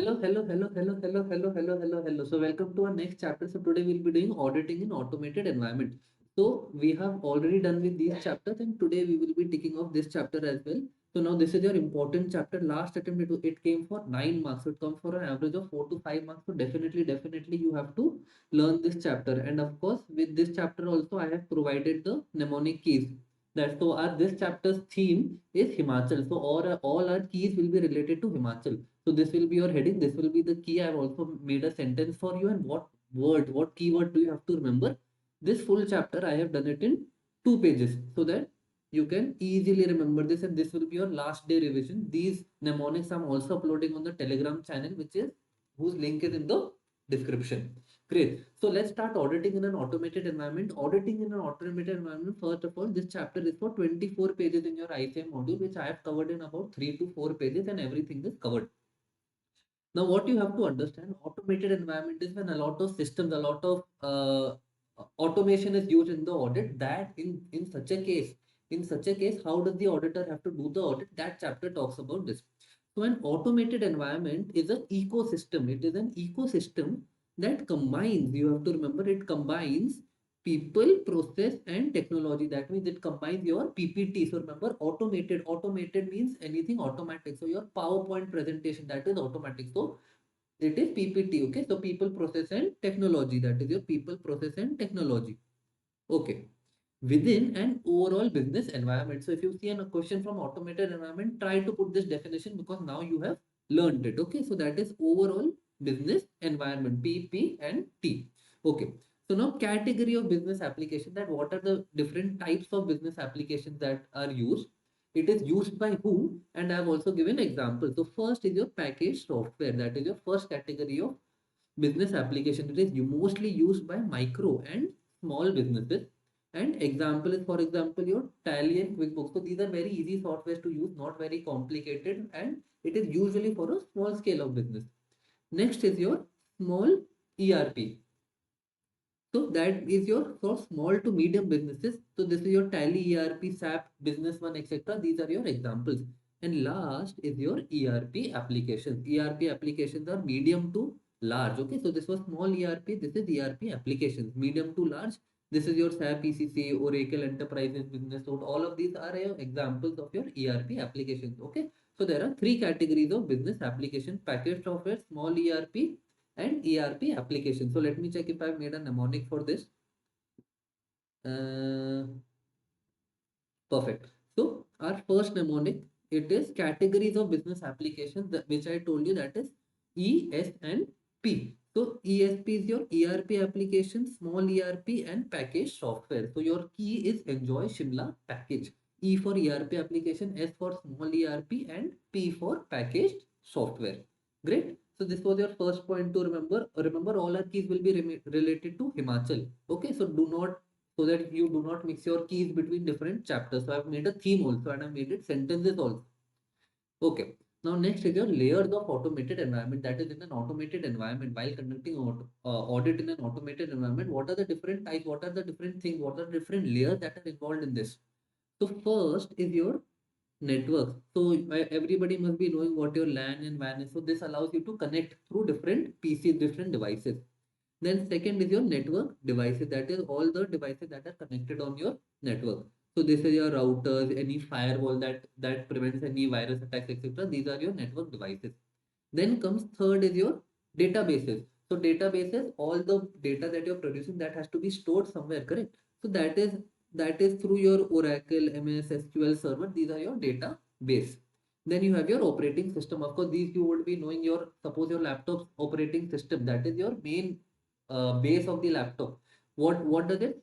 Hello. So welcome to our next chapter. So today we'll be doing auditing in automated environment. So we have already done with these chapters, and today we will be taking off this chapter as well. So now this is your important chapter. Last attempt it came for 9 marks. So it comes for an average of 4 to 5 marks. So definitely you have to learn this chapter. And of course, with this chapter also I have provided the mnemonic keys. That so our this chapter's theme is Himachal. So all our keys will be related to Himachal. So this will be your heading. This will be the key. I've also made a sentence for you. And what keyword do you have to remember? This full chapter I have done it in 2 pages so that you can easily remember this. And this will be your last day revision. These mnemonics I'm also uploading on the Telegram channel, which is whose link is in the description. Great. So let's start auditing in an automated environment. Auditing in an automated environment. First of all, this chapter is for 24 pages in your ICM module, which I have covered in about 3 to 4 pages, and everything is covered. Now, what you have to understand, automated environment is when a lot of systems, a lot of automation is used in the audit. That in such a case, how does the auditor have to do the audit? That chapter talks about this. So, an automated environment is an ecosystem. It is an ecosystem that combines. You have to remember it combines people, process, and technology. That means it combines your PPT. So remember, automated means anything automatic. So your PowerPoint presentation, that is automatic. So it is PPT. Okay, so people, process, and technology. That is your people, process, and technology. Okay, within an overall business environment. So if you see a question from automated environment, try to put this definition because now you have learned it. Okay, so that is overall business environment, PP and T. Okay, so now category of business application, that what are the different types of business applications that are used, it is used by who, and I have also given examples. So first is your package software. That is your first category of business application. It is mostly used by micro and small businesses. And example is, for example, your Tally and QuickBooks. So these are very easy softwares to use, not very complicated, and it is usually for a small scale of business. Next is your small ERP. So that is your for small to medium businesses. So this is your Tally, ERP, SAP, Business One, etc. These are your examples. And last is your ERP applications. ERP applications are medium to large. Okay, so this was small ERP. This is ERP applications. Medium to large. This is your SAP, ECC, Oracle, Enterprises, Business Suite. All of these are your examples of your ERP applications. Okay, so there are three categories of business application: package software, small ERP, and ERP application. So let me check if I've made a mnemonic for this. Uh, Perfect. So our first mnemonic, it is categories of business applications, which I told you, that is E, S, and P. So ESP is your ERP application, small ERP, and package software. So your key is Enjoy Shimla package. E for ERP application, S for small ERP, and P for packaged software. Great. So this was your first point to remember. Remember, all our keys will be related to Himachal. Okay. So do not, so that you do not mix your keys between different chapters. So I've made a theme also, and I've made it sentences also. Okay. Now next is your layers of automated environment. That is, in an automated environment, while conducting audit in an automated environment, what are the different types? What are the different things? What are the different layers that are involved in this? So first is your network. So everybody must be knowing what your LAN and WAN is. So this allows you to connect through different PCs, different devices. Then second is your network devices. That is all the devices that are connected on your network. So this is your routers, any firewall that prevents any virus attacks, etc. These are your network devices. Then comes third is your databases. So databases, all the data that you're producing, that has to be stored somewhere, correct? So that is through your Oracle, MS, SQL server. These are your database. Then you have your operating system. Of course, these you would be knowing. Your suppose your laptop's operating system, that is your main base of the laptop. What does it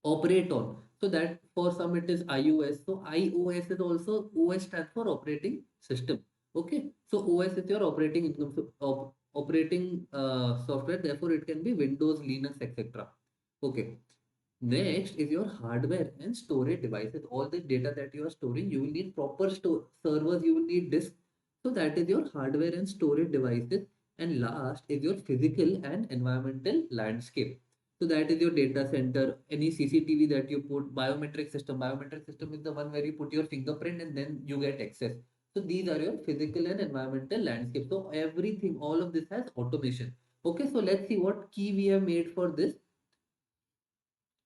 operate on? So that for some it is iOS. So iOS is also, OS stands for operating system. Okay, so OS is your operating income, so operating software. Therefore, it can be Windows, Linux, etc. Okay. Next is your hardware and storage devices. All the data that you are storing, you will need proper store servers. You will need disk. So that is your hardware and storage devices. And last is your physical and environmental landscape. So that is your data center, any CCTV that you put, biometric system. Biometric system is the one where you put your fingerprint and then you get access. So these are your physical and environmental landscape. So everything, all of this has automation. Okay, so let's see what key we have made for this.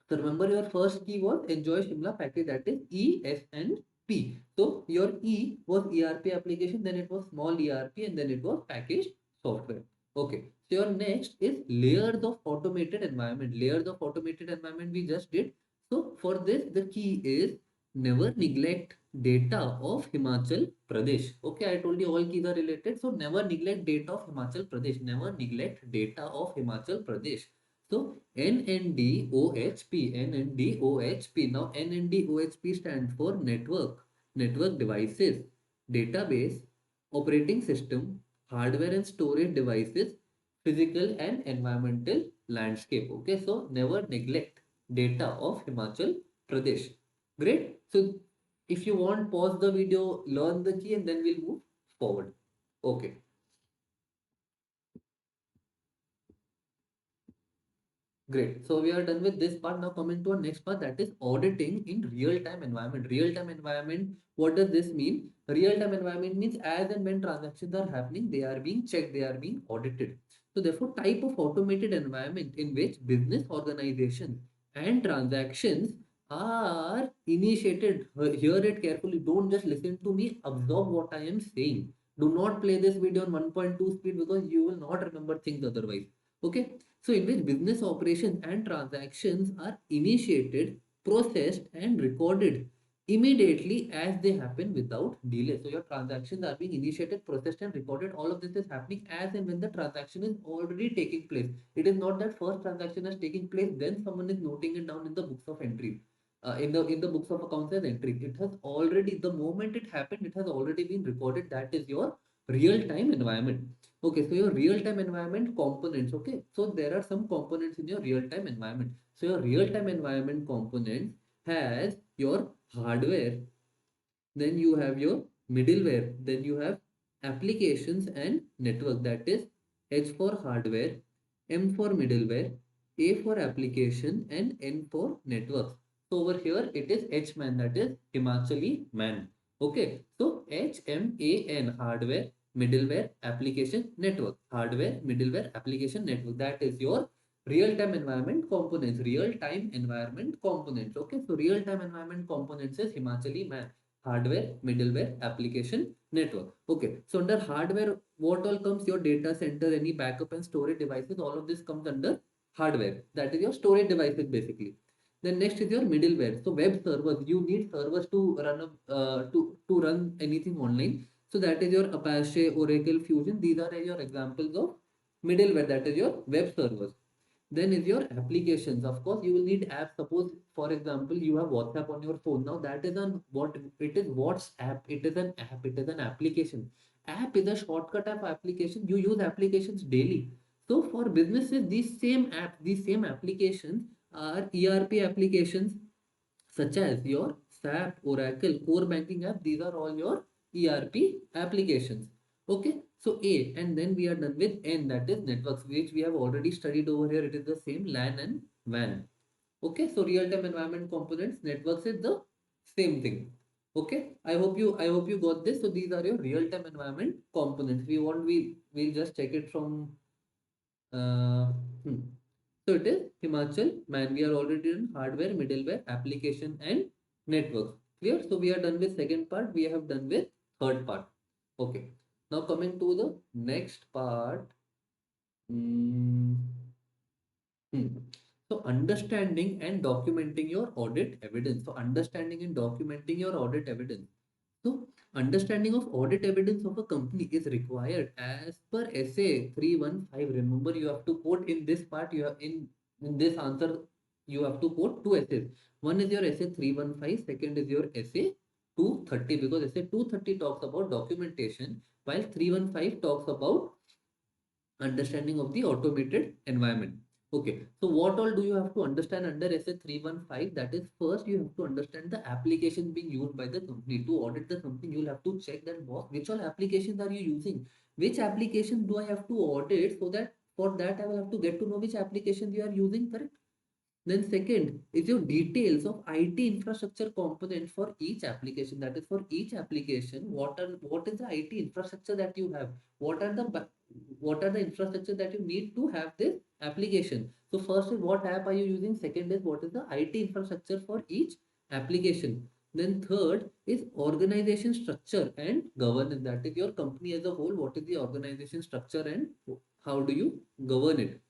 So remember your first key was enjoy Shimla package, that is E, S and P. So your E was ERP application, then it was small ERP and then it was packaged software. Okay. So your next is layers of automated environment. Layers of automated environment we just did. So for this the key is never neglect data of Himachal Pradesh. Okay, I told you all keys are related. So never neglect data of Himachal Pradesh. Never neglect data of Himachal Pradesh. So NNDOHP, NNDOHP. Now NNDOHP stands for network devices, database, operating system, hardware and storage devices, physical and environmental landscape. Okay, so never neglect data of Himachal Pradesh. Great. So if you want, pause the video, learn the key, and then we'll move forward. Okay. Great. So we are done with this part. Now coming to our next part, that is auditing in real-time environment. Real-time environment, what does this mean? Real-time environment means as and when transactions are happening, they are being checked, they are being audited. So therefore, type of automated environment in which business organizations and transactions are initiated. Hear it carefully. Don't just listen to me. Absorb what I am saying. Do not play this video on 1.2 speed because you will not remember things otherwise. Okay. So in which business operations and transactions are initiated, processed and recorded immediately as they happen without delay. So your transactions are being initiated, processed and recorded. All of this is happening as and when the transaction is already taking place. It is not that first transaction is taking place, then someone is noting it down in the books of entry. In the books of accounts as entry. It has already, the moment it happened, it has already been recorded. That is your real-time environment. Okay, so your real-time environment components. Okay, so there are some components in your real-time environment. So your real-time environment components has your hardware, then you have your middleware, then you have applications and network. That is H for hardware, M for middleware, A for application and N for networks. So over here it is HMAN, that is Himachali man. Okay, so HMAN, hardware, middleware, application, network. Hardware, middleware, application, network. That is your real-time environment components. Real-time environment components. Okay, so real-time environment components is Himachali man. Hardware, middleware, application, network. Okay, so under hardware, what all comes? Your data center, any backup and storage devices, all of this comes under hardware. That is your storage devices basically. Then next is your middleware. So web servers, you need servers to run to run anything online. So that is your Apache, Oracle, Fusion. These are your examples of middleware. That is your web servers. Then is your applications. Of course, you will need apps. Suppose, for example, you have WhatsApp on your phone. Now that is an what it is WhatsApp. It is an app. It is an application. App is a shortcut of application. You use applications daily. So for businesses, these same apps, these same applications are ERP applications such as your SAP, Oracle, core banking app. These are all your ERP applications. Okay, so A, and then we are done with N, that is networks, which we have already studied over here. It is the same LAN and WAN. Okay, so real-time environment components, networks is the same thing. Okay, I hope you got this. So these are your real-time environment components. We'll just check it from uh, hmm. So it is Himachal man. We are already in hardware, middleware, application, and networks. Clear? So we are done with second part. We have done with third part. Okay. Now coming to the next part. Hmm. Hmm. So understanding and documenting your audit evidence. So understanding and documenting your audit evidence. So understanding of audit evidence of a company is required as per SA 315. Remember, you have to quote in this part. You have in this answer, you have to quote two essays. One is your SA 315. Second is your SA 230, because SA 230 talks about documentation, while 315 talks about understanding of the automated environment. Okay, so what all do you have to understand under SA 315? That is, first you have to understand the applications being used by the company. To audit the company, you'll have to check that which all applications are you using? Which applications do I have to audit, so that for that I will have to get to know which applications you are using, correct? Then second is your details of IT infrastructure component for each application. That is for each application, what is the IT infrastructure that you have? What are the infrastructure that you need to have this application? So first is what app are you using? Second is what is the IT infrastructure for each application? Then third is organization structure and governance. That is your company as a whole. What is the organization structure and how do you govern it?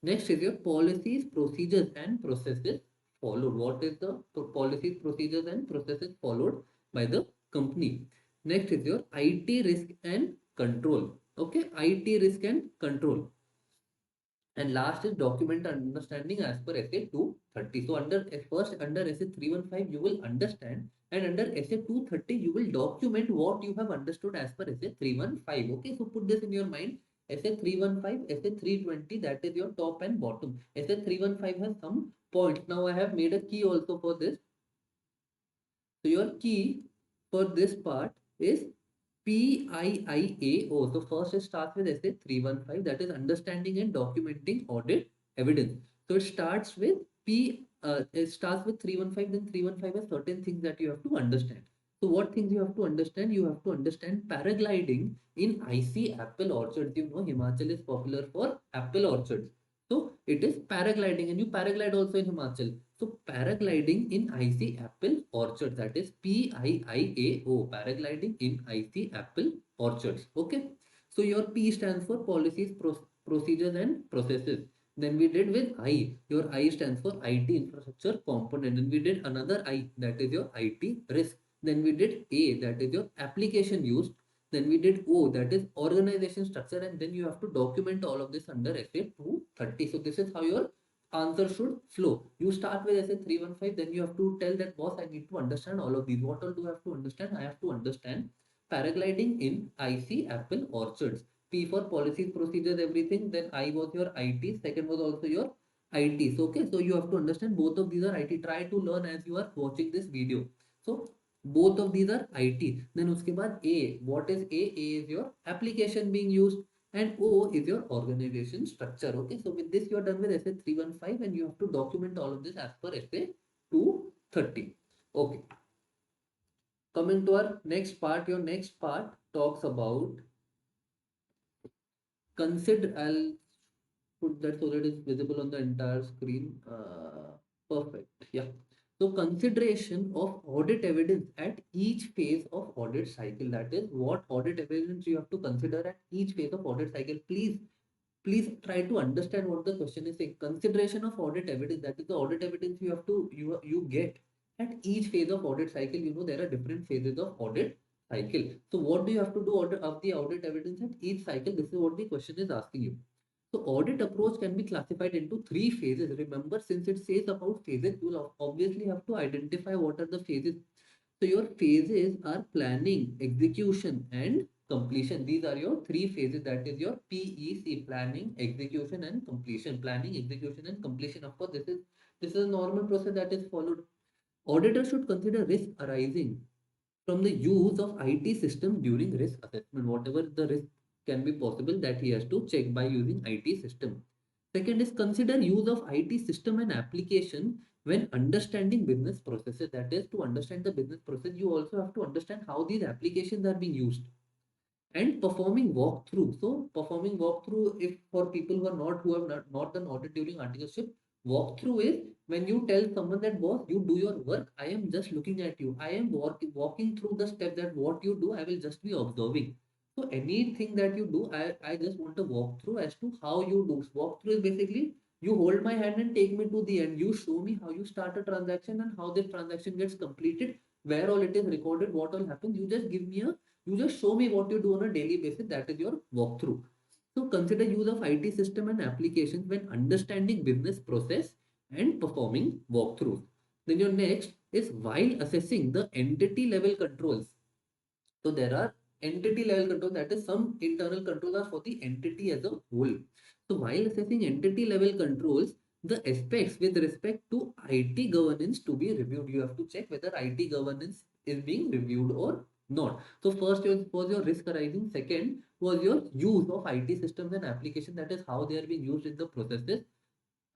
Next is your policies, procedures, and processes followed. What is the policies, procedures, and processes followed by the company? Next is your IT risk and control. Okay, IT risk and control. And last is document understanding as per SA 230. So under SA 315 you will understand, and under SA 230 you will document what you have understood as per SA 315. Okay, so put this in your mind. SA 315, SA 320, that is your top and bottom. SA 315 has some points. Now I have made a key also for this. So your key for this part is PIIAO. So first it starts with SA 315, that is understanding and documenting audit evidence. So it starts with it starts with 315, then 315 has certain things that you have to understand. So what things you have to understand? You have to understand paragliding in IC apple orchards. You know Himachal is popular for apple orchards. So it is paragliding, and you paraglide also in Himachal. So paragliding in icy apple orchards, that is PIIAO, paragliding in icy apple orchards. Okay. So your P stands for policies, procedures, and processes. Then we did with I. Your I stands for IT infrastructure component. Then we did another I, that is your IT risk. Then we did A, that is your application used. Then we did O, that is organization structure, and then you have to document all of this under SA 230. So this is how your answer should flow. You start with SA 315, then you have to tell that boss, I need to understand all of these. What all do I have to understand? I have to understand paragliding in IC apple orchards. P for policies, procedures, everything. Then I was your IT. Second was also your IT. So okay, so you have to understand both of these are IT. Try to learn as you are watching this video. So both of these are IT. Then uske baad A. What is A? A is your application being used, and O is your organization structure. Okay, so with this you are done with SA 315, and you have to document all of this as per SA 230. Okay, coming to our next part. Your next part talks about consider. I'll put that so that it's visible on the entire screen. Perfect. Yeah. So consideration of audit evidence at each phase of audit cycle. That is what audit evidence you have to consider at each phase of audit cycle. Please try to understand what the question is saying. Consideration of audit evidence, that is the audit evidence you have to you get at each phase of audit cycle. You know there are different phases of audit cycle. So what do you have to do of the audit evidence at each cycle? This is what the question is asking you. So audit approach can be classified into three phases. Remember, since it says about phases, you will obviously have to identify what are the phases. So your phases are planning, execution, and completion. These are your three phases. That is your PEC: planning, execution, and completion. Planning, execution, and completion. Of course, this is a normal process that is followed. Auditor should consider risk arising from the use of IT system during risk assessment. Whatever the risk can be possible, that he has to check by using IT system. Second is consider use of IT system and application when understanding business processes. That is, to understand the business process, you also have to understand how these applications are being used. And performing walkthrough. So performing walkthrough, if for people who have not done audit during articleship, walkthrough is when you tell someone that boss, you do your work, I am just looking at you. I am walking through the step that what you do, I will just be observing. So anything that you do, I just want a walkthrough as to how you do. Walkthrough is basically you hold my hand and take me to the end. You show me how you start a transaction and how this transaction gets completed, where all it is recorded, what all happens. You just show me what you do on a daily basis. That is your walkthrough. So consider use of IT system and applications when understanding business process and performing walkthroughs. Then your next is while assessing the entity level controls. So there are entity level control, that is some internal controls are for the entity as a whole. So while assessing entity level controls, the aspects with respect to IT governance to be reviewed. You have to check whether IT governance is being reviewed or not. So first was your risk arising. Second was your use of IT systems and application, that is how they are being used in the processes.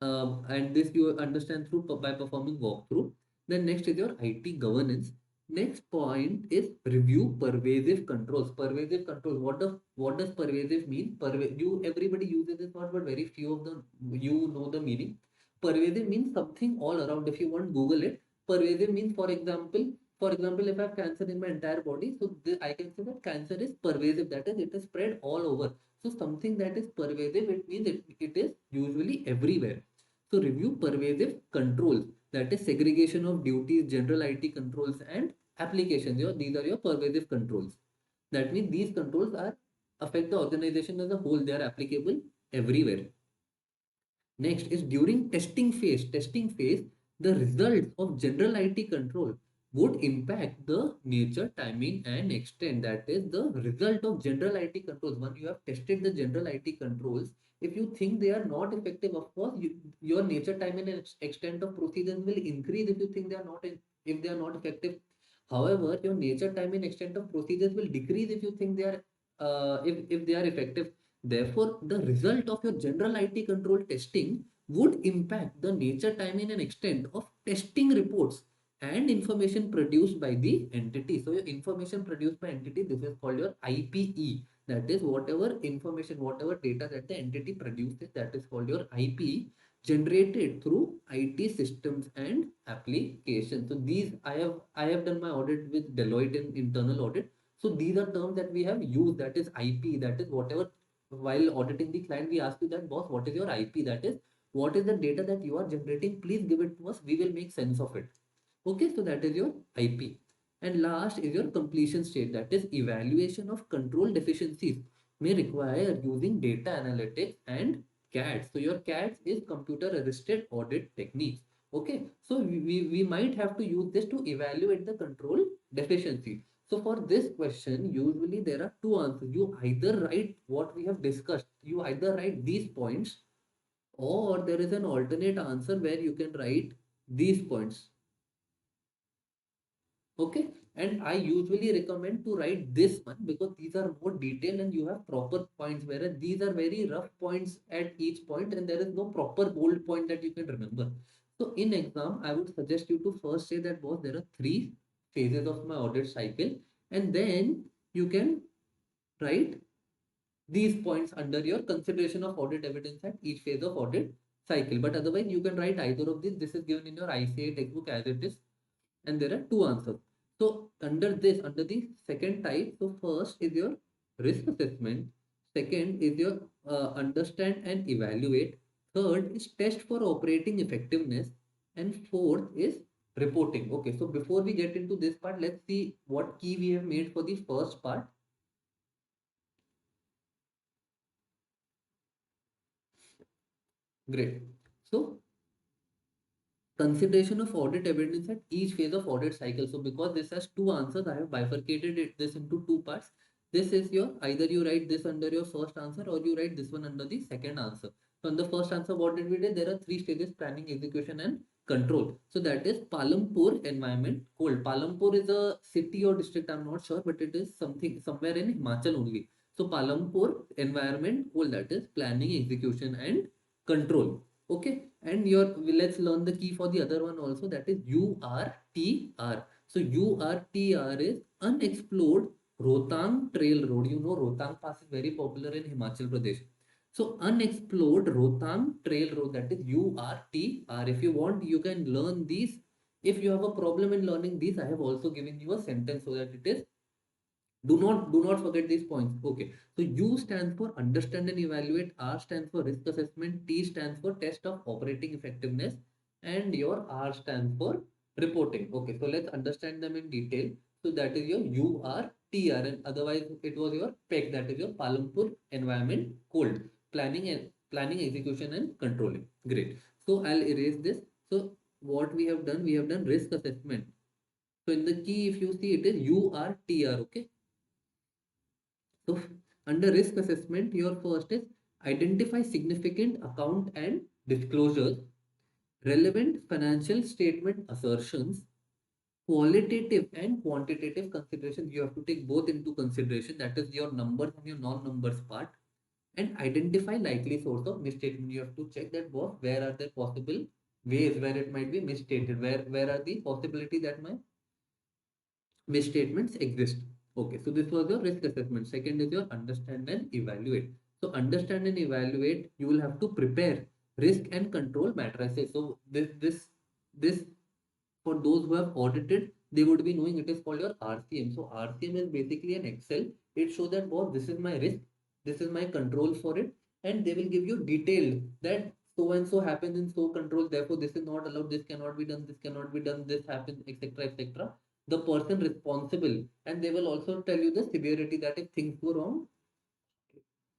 and this you understand through by performing walkthrough. Then next is your IT governance. Next point is review pervasive controls. Pervasive controls. What does pervasive mean? You everybody uses this word, but very few of them you know the meaning. Pervasive means something all around. If you want, Google it. Pervasive means, for example, if I have cancer in my entire body, so I can say that cancer is pervasive. That is, it is spread all over. So something that is pervasive, it means it is usually everywhere. So review pervasive controls, that is segregation of duties, general IT controls and applications. These are your pervasive controls. That means these controls are affect the organization as a whole. They are applicable everywhere. Next is during testing phase. Testing phase, the results of general IT control would impact the nature, timing, and extent. That is the result of general IT controls. When you have tested the general IT controls, if you think they are not effective, of course, your nature, time, and extent of procedures will increase if you think they are not if they are not effective. However, your nature, time, and extent of procedures will decrease if you think they are if they are effective. Therefore, the result of your general IT control testing would impact the nature, timing, and extent of testing reports and information produced by the entity. So, your information produced by entity, this is called your IPE. That is whatever information, whatever data that the entity produces, that is called your IPE, generated through IT systems and applications. So these I have done my audit with Deloitte in internal audit. So these are terms that we have used. That is IP. That is whatever, while auditing the client, we ask you that, boss, what is your IP? That is, what is the data that you are generating? Please give it to us. We will make sense of it. Okay, so that is your IP. And last is your completion state. That is evaluation of control deficiencies may require using data analytics and CADS. So your CADS is computer assisted audit techniques. Okay, so we might have to use this to evaluate the control deficiency. So for this question, usually there are two answers. You either write what we have discussed, you either write these points, or there is an alternate answer where you can write these points. Okay, and I usually recommend to write this one because these are more detailed and you have proper points, whereas these are very rough points at each point and there is no proper bold point that you can remember. So in exam, I would suggest you to first say that, boss, there are three phases of my audit cycle, and then you can write these points under your consideration of audit evidence at each phase of audit cycle. But otherwise, you can write either of these. This is given in your ICA textbook as it is, and there are two answers. So under this, under the second type, so first is your risk assessment, second is your understand and evaluate, third is test for operating effectiveness, and fourth is reporting. Okay, so before we get into this part, let's see what key we have made for the first part. Great. So consideration of audit evidence at each phase of audit cycle. So because this has two answers, I have bifurcated this into two parts. This is your, either you write this under your first answer or you write this one under the second answer. So in the first answer, what did we do? There are three stages: planning, execution, and control. So that is Palampur environment cold. Palampur is a city or district, I'm not sure, but it is something somewhere in Himachal only. So Palampur environment cold, that is planning, execution, and control. Okay, and your, let's learn the key for the other one also, that is URTR. So URTR is unexplored Rohtang Trail Road. You know Rohtang Pass is very popular in Himachal Pradesh. So unexplored Rohtang Trail Road, that is URTR. If you want, you can learn these. If you have a problem in learning these, I have also given you a sentence so that it is, do not forget these points. Okay, so U stands for understand and evaluate, R stands for risk assessment, T stands for test of operating effectiveness, and your R stands for reporting. Okay, so let's understand them in detail. So that is your URTR, and otherwise it was your PEC, that is your Palampur environment cold, planning, execution, and controlling. Great. So I'll erase this. So what we have done, we have done risk assessment. So in the key, if you see, it is URTR. Okay, so under risk assessment, your first is identify significant account and disclosures, relevant financial statement assertions, qualitative and quantitative considerations. You have to take both into consideration. That is your numbers and your non-numbers part. and identify likely source of misstatement. You have to check that boss, where are there possible ways where it might be misstated, where are the possibility that my misstatements exist. Okay, so this was your risk assessment. Second is your understand and evaluate. So understand and evaluate, you will have to prepare risk and control matrices. So this for those who have audited, they would be knowing it is called your RCM. So RCM is basically an Excel. It shows that boss, this is my risk, this is my control for it, and they will give you detailed that so and so happens in so control. Therefore, this is not allowed. This cannot be done. This cannot be done. This happens, etc., etc. The person responsible, and they will also tell you the severity that if things go wrong,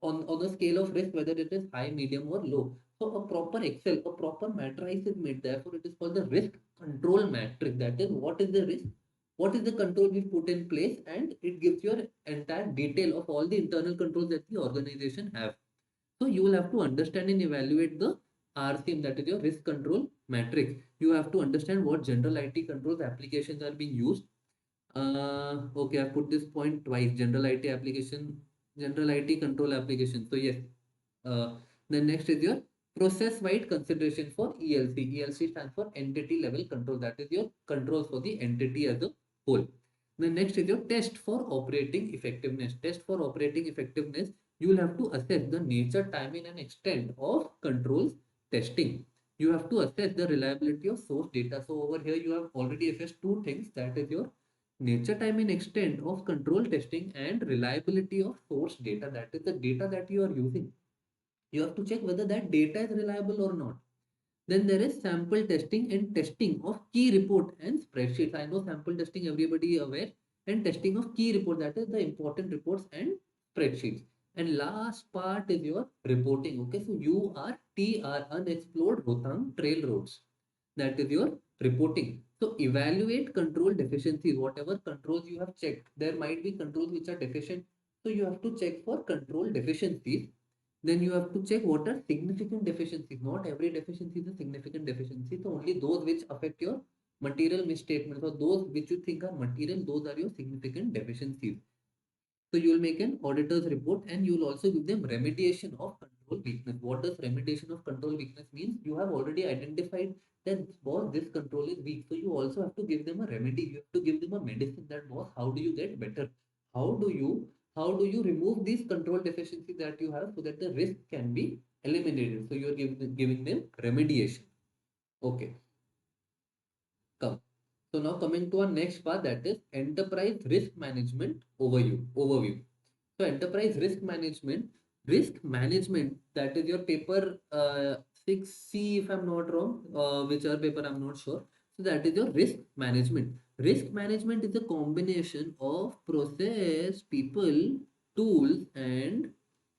on a scale of risk, whether it is high, medium, or low. So a proper Excel, a proper matrix is made. Therefore, it is called the risk control matrix. That is, what is the risk, what is the control we put in place, and it gives your entire detail of all the internal controls that the organization have. So you will have to understand and evaluate the RCM, that is your risk control matrix. You have to understand what general IT controls applications are being used. Okay, I put this point twice. General IT application, general IT control application. So yes. Then next is your process-wide consideration for ELC. ELC stands for entity level control. That is your controls for the entity as a whole. Then next is your test for operating effectiveness. Test for operating effectiveness. You will have to assess the nature, timing, and extent of controls testing. You have to assess the reliability of source data. So over here you have already assessed two things. That is your nature, time, and extent of control testing and reliability of source data. That is the data that you are using. You have to check whether that data is reliable or not. Then there is sample testing and testing of key report and spreadsheets. I know sample testing everybody is aware, and testing of key report, that is the important reports and spreadsheets. And last part is your reporting. Okay, so you are TR, unexplored Rohtang trail roads. That is your reporting. So evaluate control deficiencies. Whatever controls you have checked, there might be controls which are deficient. So you have to check for control deficiencies. Then you have to check what are significant deficiencies. Not every deficiency is a significant deficiency. So only those which affect your material misstatements, or those which you think are material, those are your significant deficiencies. So you will make an auditor's report, and you will also give them remediation of control weakness. What does remediation of control weakness means? You have already identified that boss, this control is weak. So you also have to give them a remedy. You have to give them a medicine that boss, how do you get better? How do you remove these control deficiencies that you have so that the risk can be eliminated? So you are giving them remediation. Okay, come. So now coming to our next part, that is enterprise risk management overview. So enterprise risk management, that is your paper 6C, if I'm not wrong, which other paper I'm not sure. So that is your risk management. Risk management is a combination of process, people, tools, and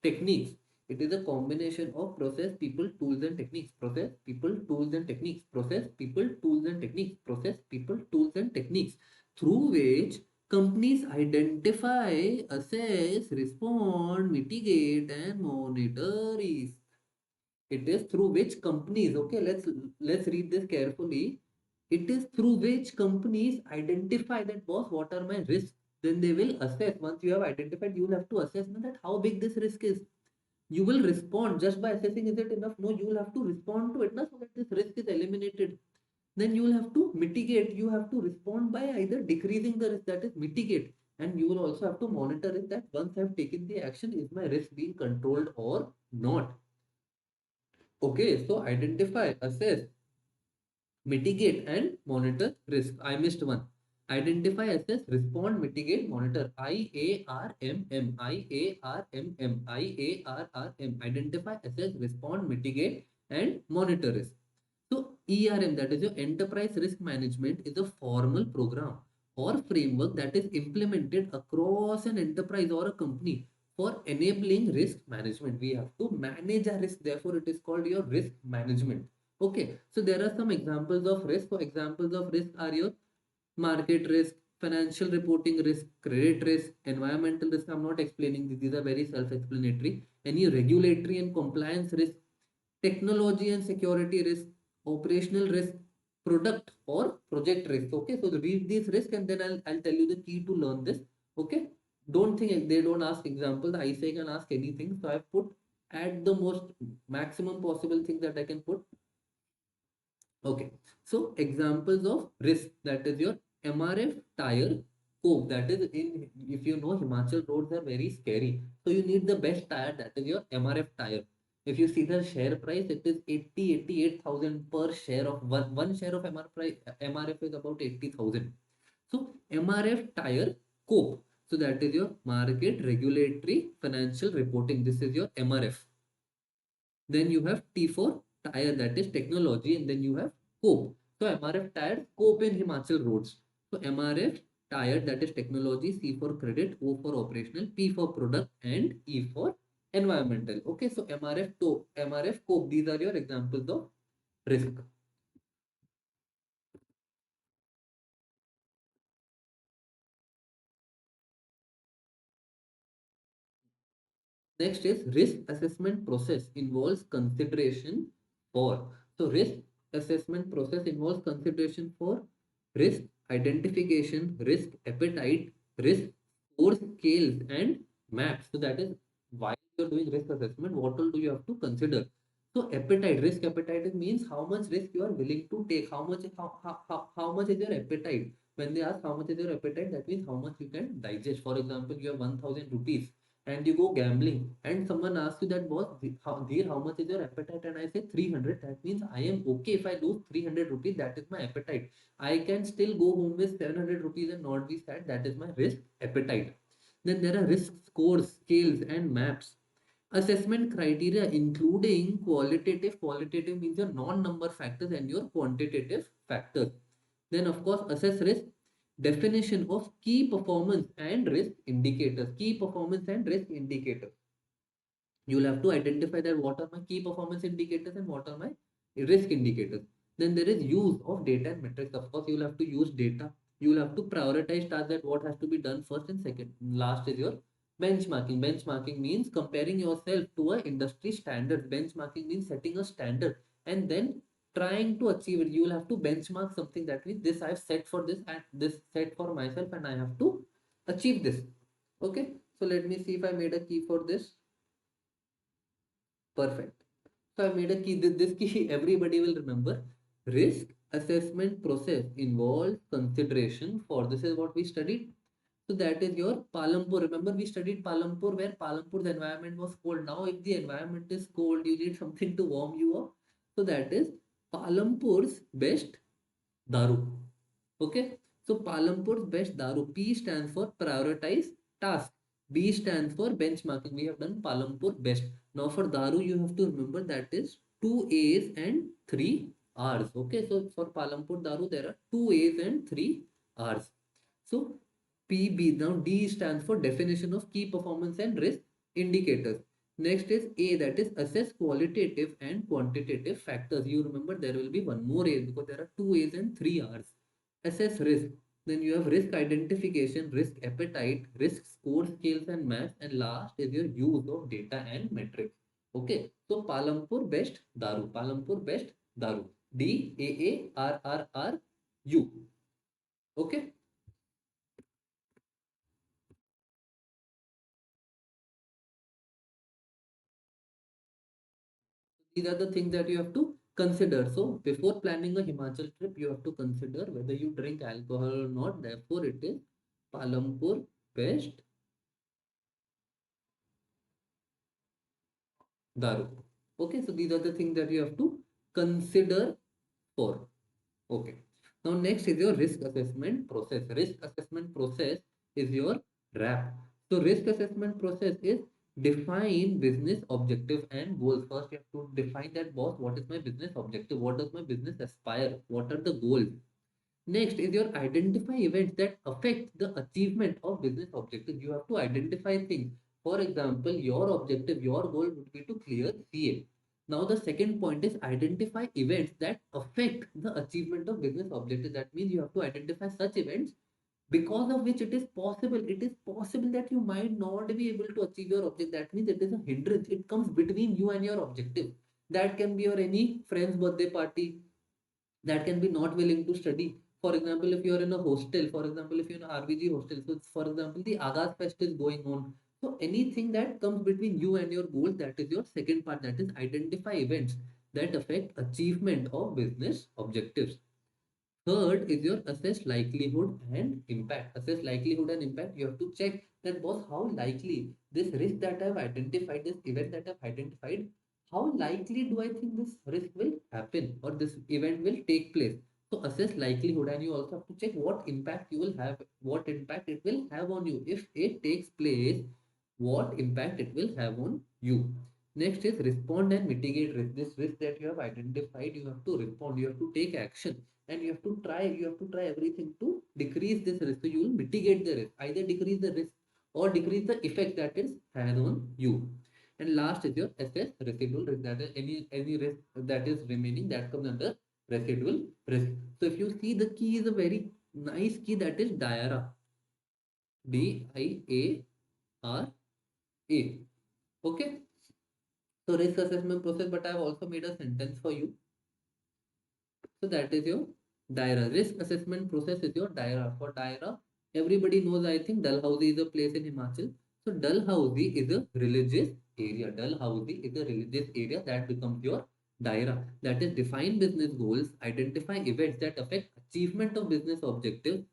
techniques. It is a combination of process, people, tools, and techniques. Process, people, tools, and techniques. Process, people, tools, and techniques. Process, people, tools, and techniques. Through which companies identify, assess, respond, mitigate, and monitor risk. It is through which companies, okay, let's read this carefully. It is through which companies identify that boss, what are my risks? Then they will assess. Once you have identified, you will have to assess that how big this risk is. You will respond just by assessing, is it enough? No, you will have to respond to it now, so that this risk is eliminated. Then you will have to mitigate. You have to respond by either decreasing the risk, that is mitigate, and you will also have to monitor it, that once I have taken the action, is my risk being controlled or not. Okay, so identify, assess, mitigate, and monitor risk. I missed one. Identify, assess, respond, mitigate, monitor. IARMM. IARMM. IARRM. Identify, assess, respond, mitigate, and monitor risk. So ERM, that is your enterprise risk management, is a formal program or framework that is implemented across an enterprise or a company for enabling risk management. We have to manage our risk. Therefore, it is called your risk management. Okay. So there are some examples of risk. So examples of risk are your market risk, financial reporting risk, credit risk, environmental risk. I'm not explaining this. These are very self-explanatory. Any regulatory and compliance risk, technology and security risk, operational risk, product or project risk. Okay, so read these risk, and then I'll tell you the key to learn this. Okay, don't think they don't ask examples. I say can ask anything. So I've put at the most maximum possible thing that I can put. Okay, so examples of risk, that is your MRF tire cope, that is in, if you know, Himachal roads are very scary. So you need the best tire, that is your MRF tire. If you see the share price, it is 88,000 per share of one share of MRF is about 80,000. So MRF tire cope. So that is your market regulatory financial reporting. This is your MRF. Then you have T for tire, that is technology, and then you have cope. So MRF tire cope in Himachal roads. So MRF tire, that is technology, C for credit, O for operational, P for product, and E for environmental. Okay, so MRF cope, these are your examples of risk. Next is risk assessment process involves consideration for. So risk assessment process involves consideration for risk identification, risk appetite, risk score scales and maps. So that is why you're doing risk assessment, what all do you have to consider. So appetite, risk appetite, it means how much risk you are willing to take, how much is your appetite. When they ask how much is your appetite, that means how much you can digest. For example, you have 1000 rupees and you go gambling and someone asks you that, boss, how much is your appetite, and I say 300, that means I am okay if I lose 300 rupees, that is my appetite. I can still go home with 700 rupees and not be sad, that is my risk appetite. Then there are risk scores, scales and maps. Assessment criteria including qualitative means your non-number factors and your quantitative factors. Then of course assess risk, definition of key performance and risk indicators. Key performance and risk indicators, you'll have to identify that what are my key performance indicators and what are my risk indicators. Then there is use of data and metrics. Of course, you'll have to use data. You'll have to prioritize tasks, that what has to be done first and second. Last is your benchmarking. Benchmarking means comparing yourself to a industry standard. Benchmarking means setting a standard and then trying to achieve it. You will have to benchmark something, that means this I've set for this and this set for myself and I have to achieve this. Okay, so let me see if I made a key for this. Perfect. So I made a key. This key everybody will remember. Risk assessment process involves consideration for. This is what we studied. So that is your Palampur. Remember we studied Palampur, where Palampur's environment was cold. Now if the environment is cold, you need something to warm you up. So that is Palampur's best daru. Okay. So Palampur's best daru. P stands for prioritize task. B stands for benchmarking. We have done Palampur best. Now for daru, you have to remember that is two A's and three R's. Okay. So for Palampur daru, there are two A's and three R's. So PB. Now D stands for definition of key performance and risk indicators. Next is A, that is assess qualitative and quantitative factors. You remember there will be one more A because there are two A's and three R's. Assess risk. Then you have risk identification, risk appetite, risk score scales and maps, and last is your use of data and metrics. Okay, so Palampur best daru. Palampur best daru. DAARRRU. Okay. These are the things that you have to consider. So before planning a Himachal trip, you have to consider whether you drink alcohol or not. Therefore, it is Palampur best daru. Okay, so these are the things that you have to consider for. Okay. Now next is your risk assessment process. Risk assessment process is your wrap. So risk assessment process is define business objective and goals. First, you have to define that, boss, what is my business objective? What does my business aspire? What are the goals? Next is your identify events that affect the achievement of business objectives. You have to identify things. For example, your objective, your goal would be to clear CA. Now the second point is identify events that affect the achievement of business objectives. That means you have to identify such events because of which it is possible that you might not be able to achieve your objective. That means it is a hindrance. It comes between you and your objective. That can be your any friend's birthday party, that can be not willing to study. For example, if you are in a hostel, for example, if you're in an RBG hostel, so for example, the Agas Fest is going on. So anything that comes between you and your goals, that is your second part, that is identify events that affect achievement of business objectives. Third is your assess likelihood and impact. Assess likelihood and impact. You have to check that boss, how likely this risk that I've identified, this event that I've identified, how likely do I think this risk will happen or this event will take place. So assess likelihood, and you also have to check what impact you will have, what impact it will have on you. If it takes place, what impact it will have on you. Next is respond and mitigate risk. This risk that you have identified, you have to respond, you have to take action, and you have to try everything to decrease this risk. So you will mitigate the risk, either decrease the risk or decrease the effect that is had on you. And last is your assess residual risk, that is any risk that is remaining, that comes under residual risk. So if you see, the key is a very nice key, that is DIARA. DIARA. Okay. So risk assessment process, but I have also made a sentence for you. So that is your DHEER. Risk assessment process is your DHEER. For DHEER, everybody knows, I think, Dalhousie is a place in Himachal. So Dalhousie is a religious area. Dalhousie is a religious area that becomes your DHEER. That is, define business goals, identify events that affect achievement of business objectives,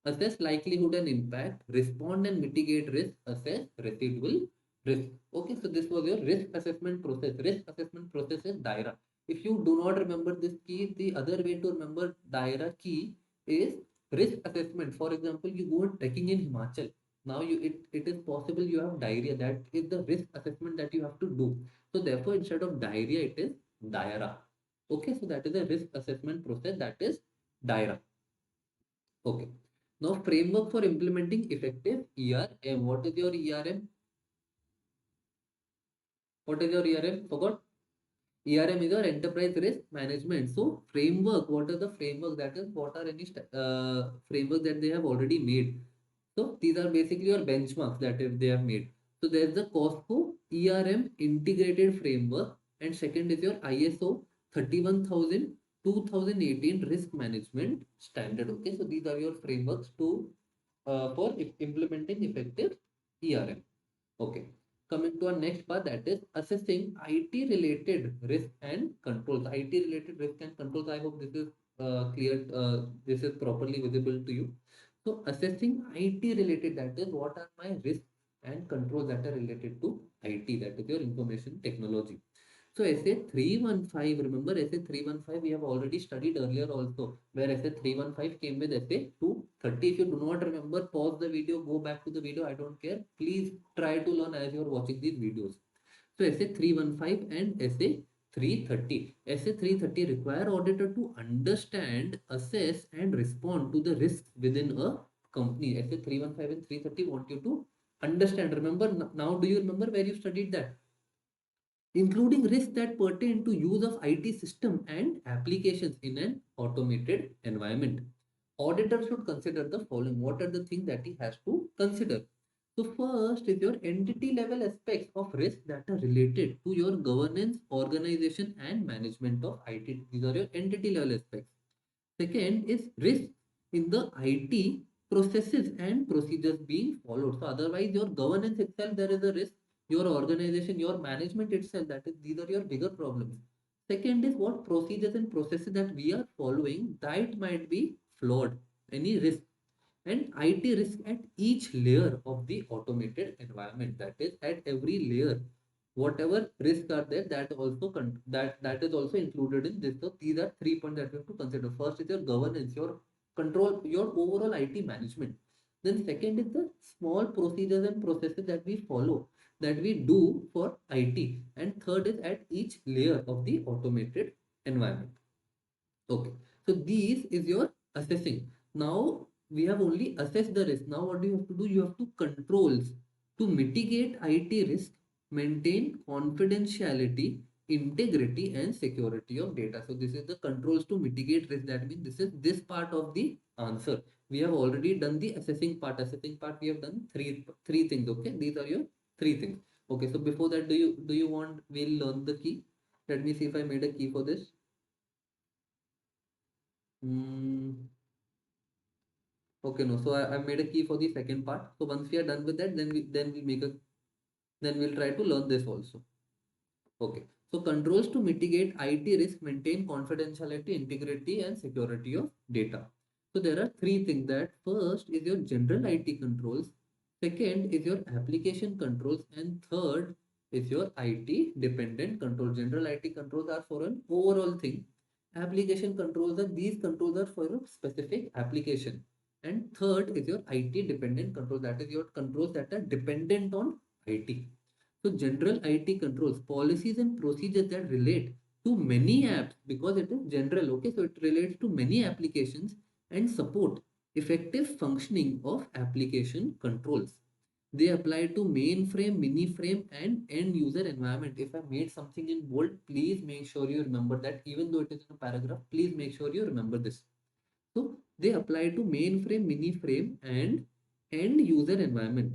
assess likelihood and impact, respond and mitigate risk, assess residual risk. Okay, so this was your risk assessment process. Risk assessment process is DHEER. If you do not remember this key, the other way to remember DHEER key is risk assessment. For example, you go trekking in Himachal. Now it is possible you have diarrhea. That is the risk assessment that you have to do. So therefore, instead of diarrhea, it is DHEER. Okay, so that is a risk assessment process, that is DHEER. Okay. Now, framework for implementing effective ERM. What is your ERM? What is your ERM? Forgot? ERM is your enterprise risk management. So, framework. What are the framework? That is, what are any framework that they have already made? So, these are basically your benchmarks that if they have made. So, there's the Costco ERM integrated framework, and second is your ISO 31000 2018 risk management standard. Okay, so these are your frameworks to for implementing effective ERM. Okay. Coming to our next part, that is assessing IT related risk and controls. IT related risk and controls. I hope this is clear. This is properly visible to you. So assessing IT related, that is, what are my risks and controls that are related to IT, that is your information technology. So SA 315, remember SA 315 we have already studied earlier also, where SA 315 came with SA 230. If you do not remember, pause the video, go back to the video, I don't care. Please try to learn as you are watching these videos. So SA 315 and SA 330. SA 330 require auditor to understand, assess and respond to the risks within a company. SA 315 and 330 want you to understand. Remember, now do you remember where you studied that? Including risks that pertain to use of IT system and applications in an automated environment. Auditor should consider the following. What are the things that he has to consider? So first is your entity level aspects of risk that are related to your governance, organization and management of IT. These are your entity level aspects. Second is risk in the IT processes and procedures being followed. So otherwise your governance itself, there is a risk. Your organization, your management itself, that is, these are your bigger problems. Second is what procedures and processes that we are following that might be flawed. Any risk. And IT risk at each layer of the automated environment, that is at every layer, whatever risks are there, that also that is also included in this. So these are 3 points that you have to consider. First is your governance, your control, your overall IT management. Then second is the small procedures and processes that we follow, that we do for IT. And third is at each layer of the automated environment. Okay, so these is your assessing. Now we have only assessed the risk. Now what do you have to do? You have to controls to mitigate IT risk, maintain confidentiality, integrity, and security of data. So this is the controls to mitigate risk. That means this is this part of the answer. We have already done the assessing part. Assessing part we have done three things. Okay, these are your three things. Okay, so before that, do you want we'll learn the key? Let me see if I made a key for this. Mm, okay, no. So I made a key for the second part. So once we are done with that, then we make a Then we'll try to learn this also. Okay. So controls to mitigate IT risk, maintain confidentiality, integrity, and security of data. So there are three things. That first is your general IT controls, second is your application controls, and third is your IT dependent control. General IT controls are for an overall thing. Application controls are these controls are for a specific application. And third is your IT dependent control. That is your controls that are dependent on IT. So general IT controls, policies and procedures that relate to many apps because it is general. Okay, so it relates to many applications and support effective functioning of application controls. They apply to mainframe, mini-frame, and end user environment. If I made something in bold, please make sure you remember that. Even though it is in a paragraph, please make sure you remember this. So they apply to mainframe, mini-frame, and end user environment.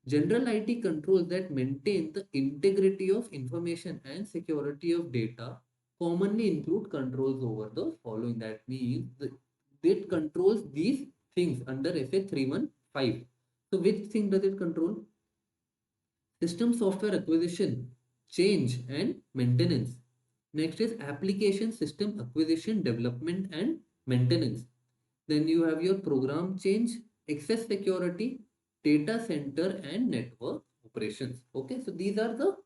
General IT controls that maintain the integrity of information and security of data commonly include controls over the following. That means it controls these things under SA 315. So which thing does it control? System software acquisition, change and maintenance. Next is application system acquisition, development and maintenance. Then you have your program change, access security, data center and network operations. Okay, so these are the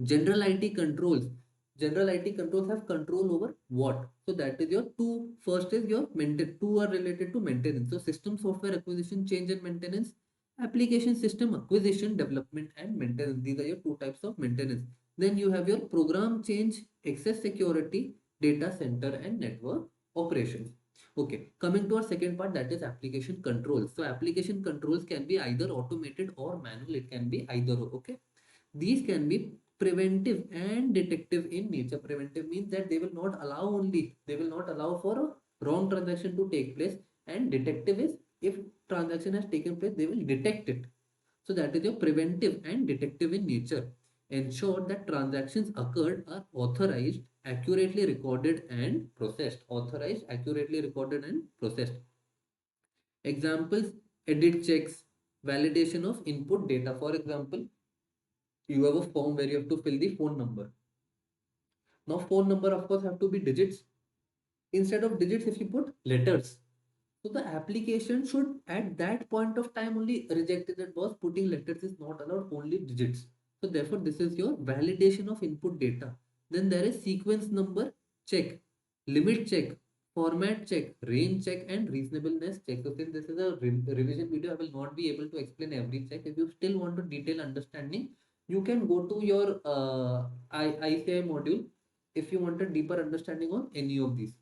general IT controls. General IT controls have control over what? So that is your two. First is your maintenance. Two are related to maintenance. So system software acquisition, change and maintenance. Application system acquisition, development and maintenance. These are your two types of maintenance. Then you have your program change, access security, data center and network operations. Okay, coming to our second part, that is application controls. So application controls can be either automated or manual. It can be either. Okay, these can be preventive and detective in nature. Preventive means that they will not allow for a wrong transaction to take place, and detective is if transaction has taken place, they will detect it. So that is your preventive and detective in nature. Ensure that transactions occurred are authorized, accurately recorded and processed. Authorized, accurately recorded and processed. Examples: edit checks, validation of input data. For example, you have a form where you have to fill the phone number. Now phone number of course have to be digits. Instead of digits, if you put letters, so the application should at that point of time only reject it, that was putting letters is not allowed, only digits. So therefore this is your validation of input data. Then there is sequence number check, limit check, format check, range check and reasonableness check. So since this is a revision video, I will not be able to explain every check. If you still want a detailed understanding, you can go to your ICI module if you want a deeper understanding on any of these.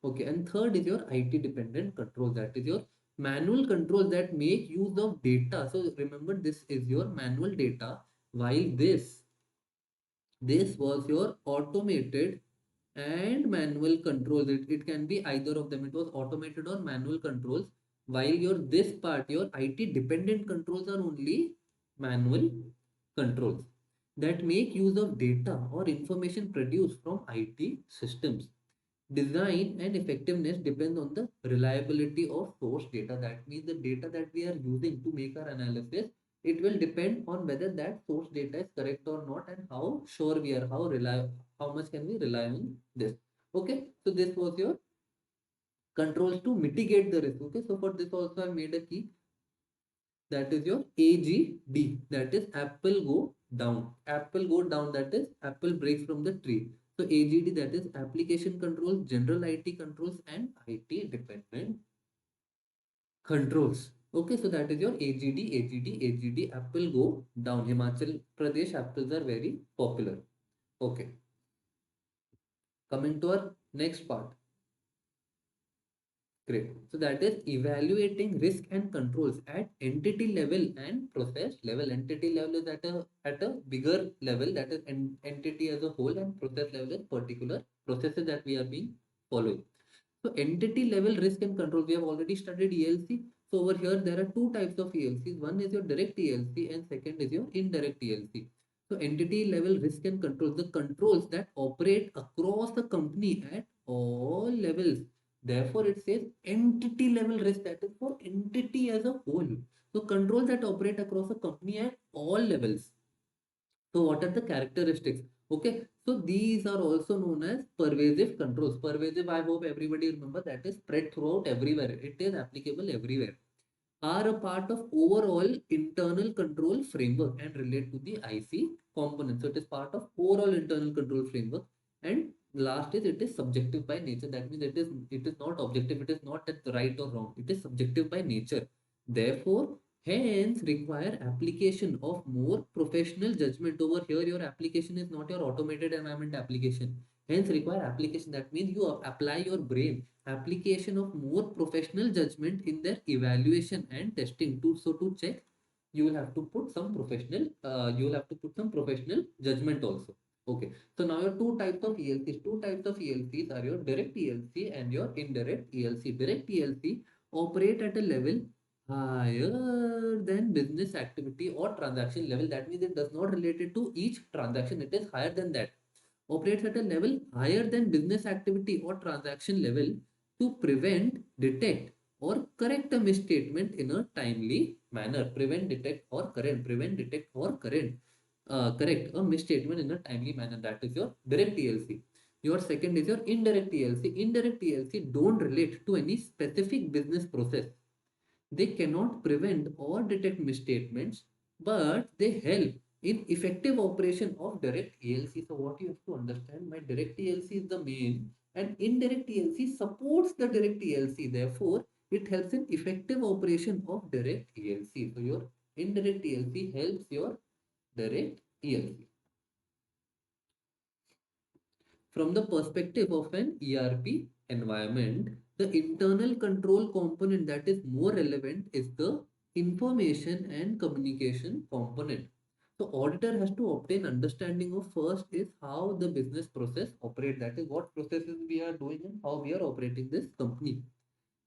Okay, and third is your IT dependent controls. That is your manual controls that make use of data. So remember, this is your manual data, while this was your automated and manual controls. It can be either of them. It was automated or manual controls, while your this part, your IT dependent controls, are only manual controls that make use of data or information produced from IT systems. Design and effectiveness depends on the reliability of source data. That means the data that we are using to make our analysis, it will depend on whether that source data is correct or not, and how sure we are, how much can we rely on this. Okay, so this was your controls to mitigate the risk. Okay, so for this also I made a key, that is your AGD, that is Apple go down. Apple go down, that is Apple breaks from the tree. So AGD, that is application controls, general IT controls and IT dependent controls. Okay, so that is your AGD, Apple go down. Himachal Pradesh apples are very popular. Okay, coming to our next part. Great. So that is evaluating risk and controls at entity level and process level. Entity level is at a bigger level, that is entity as a whole, and process level is particular processes that we are being following. So entity level risk and control, we have already studied ELC. So over here there are two types of ELCs. One is your direct ELC and second is your indirect ELC. So entity level risk and control, the controls that operate across the company at all levels. Therefore, it says entity level risk, that is for entity as a whole. So controls that operate across a company at all levels. So what are the characteristics? Okay, so these are also known as pervasive controls. Pervasive, I hope everybody remember, that is spread throughout everywhere. It is applicable everywhere. Are a part of overall internal control framework and relate to the IC component. So it is part of overall internal control framework. And last is it is subjective by nature. That means it is not objective. It is not that right or wrong. It is subjective by nature. Therefore, hence require application of more professional judgment. Over here, your application is not your automated environment application. Hence require application. That means you apply your brain. Application of more professional judgment in their evaluation and testing. To check, you will have to put some professional judgment also. Okay, so now your two types of ELCs. Two types of ELCs are your direct ELC and your indirect ELC. Direct ELC operate at a level higher than business activity or transaction level. That means it does not relate it to each transaction. It is higher than that. Operates at a level higher than business activity or transaction level to prevent, detect, or correct a misstatement in a timely manner. Prevent, detect, or correct a misstatement in a timely manner. That is your direct TLC. Your second is your indirect TLC. Indirect TLC don't relate to any specific business process. They cannot prevent or detect misstatements, but they help in effective operation of direct ELC. So what you have to understand, my direct ELC is the main and indirect ELC supports the direct ELC. Therefore, it helps in effective operation of direct ELC. So your indirect ELC helps your direct ELC. From the perspective of an ERP environment, the internal control component that is more relevant is the information and communication component. So auditor has to obtain understanding of first is how the business process operate. That is what processes we are doing and how we are operating this company.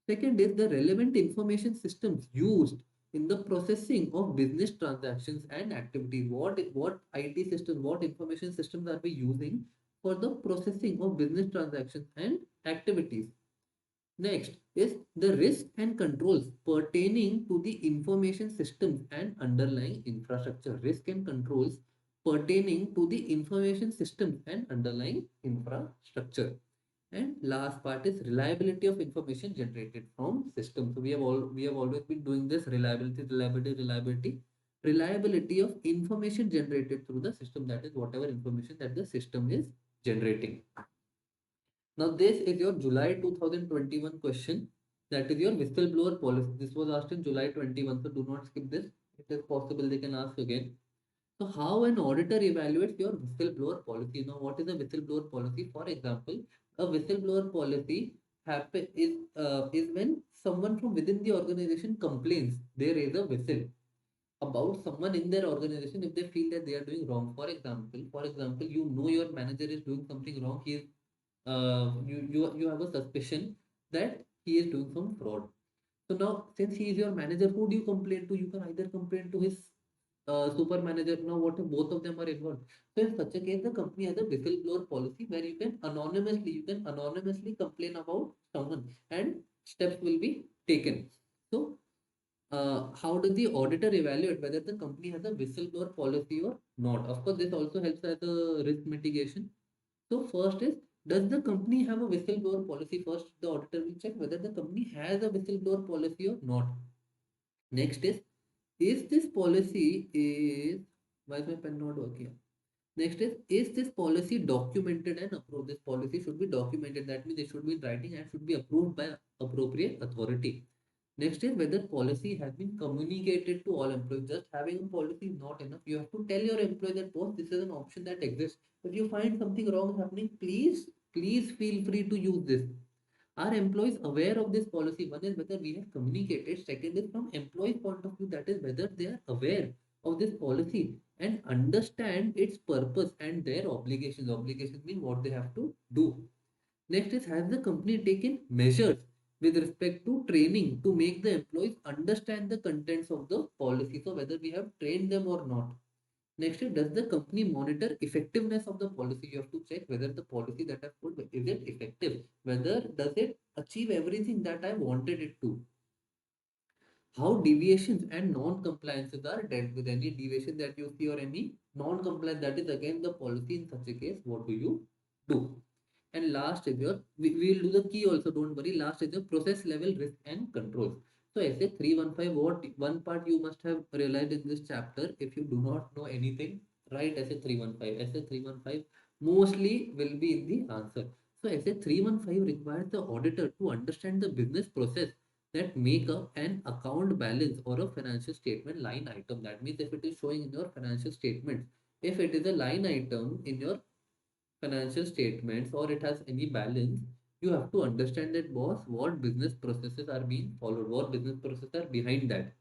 Second is the relevant information systems used in the processing of business transactions and activities. What IT systems, what information systems are we using for the processing of business transactions and activities? Next is the risk and controls pertaining to the information systems and underlying infrastructure. Risk and controls pertaining to the information systems and underlying infrastructure. And last part is reliability of information generated from systems. So we have always been doing this reliability of information generated through the system. That is whatever information that the system is generating. Now this is your July 2021 question. That is your whistleblower policy. This was asked in July 21. So do not skip this. It is possible they can ask again. So how an auditor evaluates your whistleblower policy? Now, what is a whistleblower policy? For example, a whistleblower policy is when someone from within the organization complains. They raise a whistle about someone in their organization if they feel that they are doing wrong. For example, you know your manager is doing something wrong. He is you have a suspicion that he is doing some fraud. So now, since he is your manager, who do you complain to? You can either complain to his super manager. Now, what if both of them are involved? So in such a case, the company has a whistleblower policy where you can anonymously complain about someone, and steps will be taken. So, how does the auditor evaluate whether the company has a whistleblower policy or not? Of course, this also helps as a risk mitigation. So first is, does the company have a whistleblower policy? First, the auditor will check whether the company has a whistleblower policy or not. Next is this policy is why is my pen not working? Next is this policy documented and approved? This policy should be documented. That means it should be in writing and should be approved by appropriate authority. Next is whether policy has been communicated to all employees. Just having a policy is not enough. You have to tell your employee that, boss, this is an option that exists. If you find something wrong happening, please feel free to use this. Are employees aware of this policy? One is whether we have communicated. Second is from employees' point of view, that is whether they are aware of this policy and understand its purpose and their obligations. Obligations mean what they have to do. Next is, has the company taken measures with respect to training to make the employees understand the contents of the policy? So whether we have trained them or not. Next is, does the company monitor effectiveness of the policy? You have to check whether the policy that I've put, is it effective? Whether does it achieve everything that I wanted it to? How deviations and non-compliances are dealt with? Any deviation that you see or any Non-compliance, that is again the policy. In such a case, what do you do? And last is your, we will do the key also, don't worry. Last is your process level risk and controls. So essay 315, what one part you must have realized in this chapter. If you do not know anything, write essay 315. Essay 315 mostly will be in the answer. So essay 315 requires the auditor to understand the business process that make up an account balance or a financial statement line item. That means if it is showing in your financial statement, if it is a line item in your financial statements or it has any balance, you have to understand that, boss, what business processes are being followed, what business processes are behind that.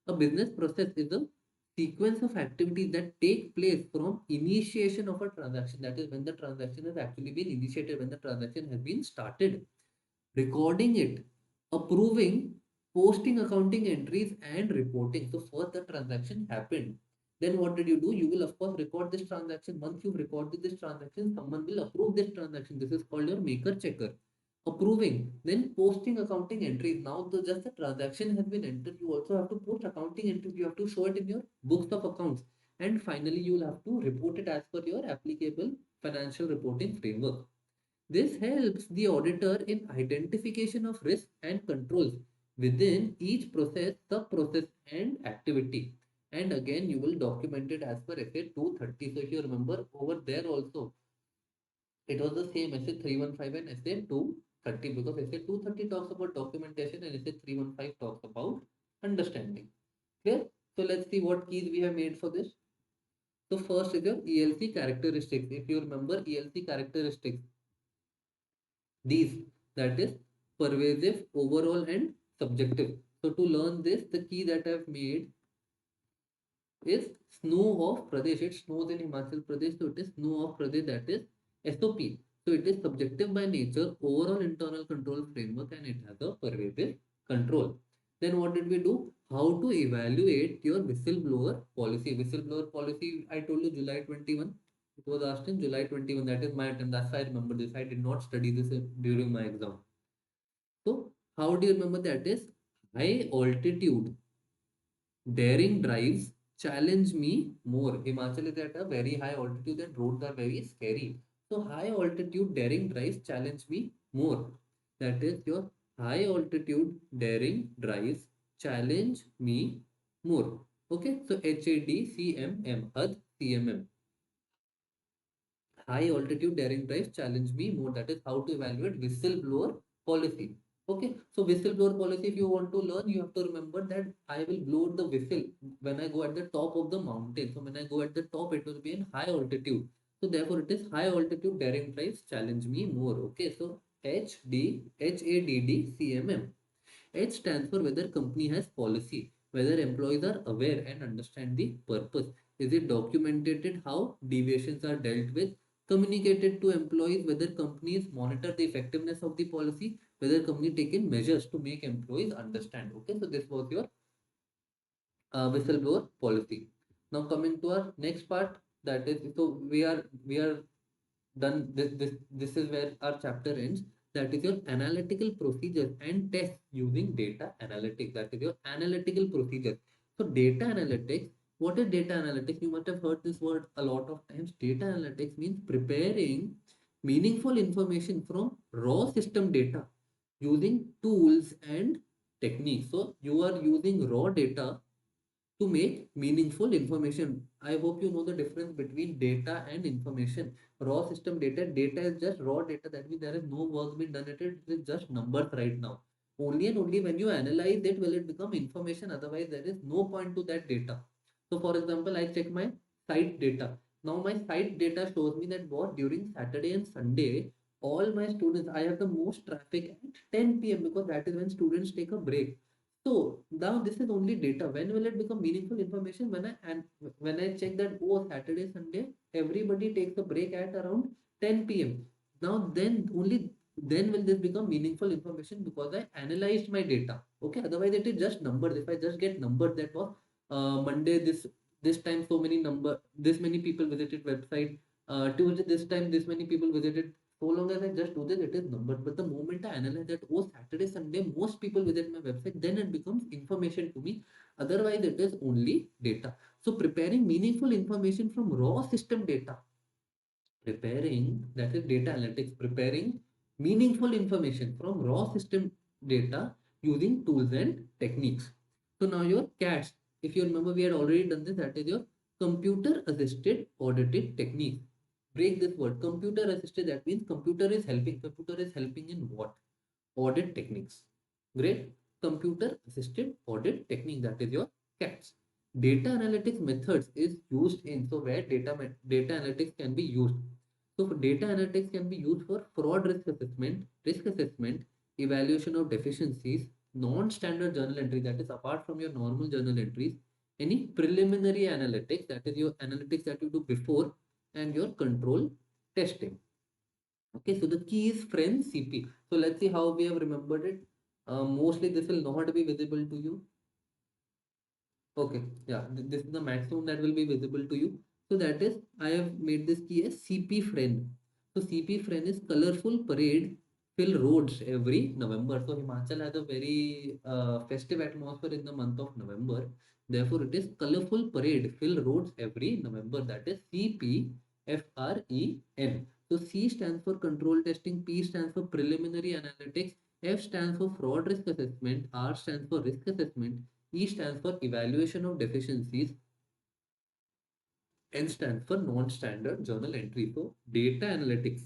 A business process is a sequence of activities that take place from initiation of a transaction, that is when the transaction has actually been initiated, when the transaction has been started, recording it, approving, posting accounting entries, and reporting. So first the transaction happened. Then what did you do? You will of course record this transaction. Once you've recorded this transaction, someone will approve this transaction. This is called your maker checker. Approving, then posting accounting entries. Now just the transaction has been entered. You also have to post accounting entries. You have to show it in your books of accounts. And finally, you will have to report it as per your applicable financial reporting framework. This helps the auditor in identification of risk and controls within each process, sub-process and activity. And again, you will document it as per essay 230. So if you remember over there also, it was the same essay 315 and essay 230, because essay 230 talks about documentation and essay 315 talks about understanding. Clear? So let's see what keys we have made for this. So first is your ELC characteristics. If you remember ELC characteristics, these, that is pervasive, overall and subjective. So to learn this, the key that I've made is snow of Pradesh. It snows in Himachal Pradesh, so it is snow of Pradesh, that is SOP. So it is subjective by nature, overall internal control framework, and it has a pervasive control. Then what did we do? How to evaluate your whistleblower policy. Whistleblower policy, I told you July 21. It was asked in July 21. That is my attempt. That's why I remember this. I did not study this during my exam. So how do you remember that? Is high altitude daring drives challenge me more. Himachal is at a very high altitude and roads are very scary. So high altitude daring drives challenge me more. That is your high altitude daring drives challenge me more. Okay, so HADCMM, HUD CMM. High altitude daring drives challenge me more. That is how to evaluate whistleblower policy. Okay, so whistleblower policy, if you want to learn, you have to remember that I will blow the whistle when I go at the top of the mountain. So when I go at the top, it will be in high altitude. So therefore, it is high altitude daring drives challenge me more. Okay, so HADCMM. H stands for whether company has policy, whether employees are aware and understand the purpose. Is it documented how deviations are dealt with? Communicated to employees whether companies monitor the effectiveness of the policy, whether company taken measures to make employees understand. Okay, so this was your whistleblower policy. Now coming to our next part, that is, so we are done. This is where our chapter ends. That is your analytical procedures and tests using data analytics. That is your analytical procedures. So data analytics, what is data analytics? You must have heard this word a lot of times. Data analytics means preparing meaningful information from raw system data using tools and techniques. So you are using raw data to make meaningful information. I hope you know the difference between data and information. Raw system data, data is just raw data. That means there is no work being done at it. It is just numbers right now. Only and only when you analyze it will it become information. Otherwise, there is no point to that data. So, for example, I check my site data. Now, my site data shows me that what during Saturday and Sunday, all my students, I have the most traffic at 10 p.m. because that is when students take a break. So now this is only data. When will it become meaningful information? When I check that, oh, Saturday, Sunday, everybody takes a break at around 10 p.m. Now then only then will this become meaningful information because I analyzed my data. Okay, otherwise it is just numbers. If I just get numbers that was Monday this time so many number this many people visited website, Tuesday this time this many people visited. So long as I just do this, it is numbers. But the moment I analyze that, oh, Saturday, Sunday, most people visit my website, then it becomes information to me. Otherwise, it is only data. So preparing meaningful information from raw system data, that is data analytics, preparing meaningful information from raw system data using tools and techniques. So now your cats, if you remember, we had already done this, that is your computer assisted auditing technique. Break this word, computer assisted, that means computer is helping. Computer is helping in what? Audit techniques. Great. Computer assisted audit technique, that is your cats. Data analytics methods is used in, so where data analytics can be used. So for data analytics can be used for fraud risk assessment, evaluation of deficiencies, non-standard journal entry, that is apart from your normal journal entries, any preliminary analytics, that is your analytics that you do before, and your control testing. Okay, so the key is friend CP. So let's see how we have remembered it. Mostly this will not be visible to you. Okay, yeah, this is the maximum that will be visible to you. So that is, I have made this key as CP friend. So CP friend is colorful parade fill roads every November. So Himachal has a very festive atmosphere in the month of November. Therefore, it is colorful parade fill roads every November. That is CPFREN. So C stands for control testing, P stands for preliminary analytics, F stands for fraud risk assessment, R stands for risk assessment, E stands for evaluation of deficiencies, N stands for non-standard journal entry. So data analytics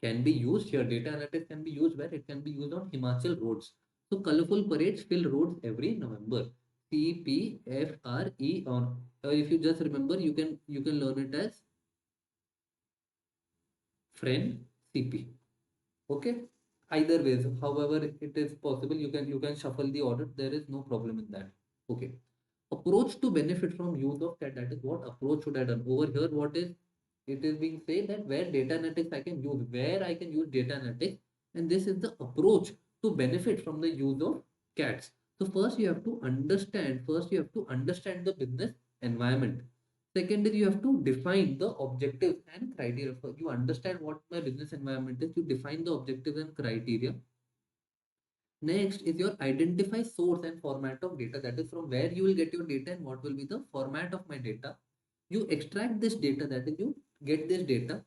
can be used here. Data analytics can be used where? It can be used on Himachal roads. So colorful parades fill roads every November. CPFRE on. If you just remember, you can learn it as friend CP. Okay. Either ways, however it is possible, you can shuffle the order. There is no problem in that. Okay. Approach to benefit from use of CAT, that is what approach should I done over here. What is it is being said that where data analytics I can use, where I can use data analytics, and this is the approach to benefit from the use of cats. So first you have to understand the business environment. Second is you have to define the objectives and criteria. For you understand what my business environment is, you define the objectives and criteria. Next is your identify source and format of data, that is from where you will get your data and what will be the format of my data. You extract this data, that is you get this data.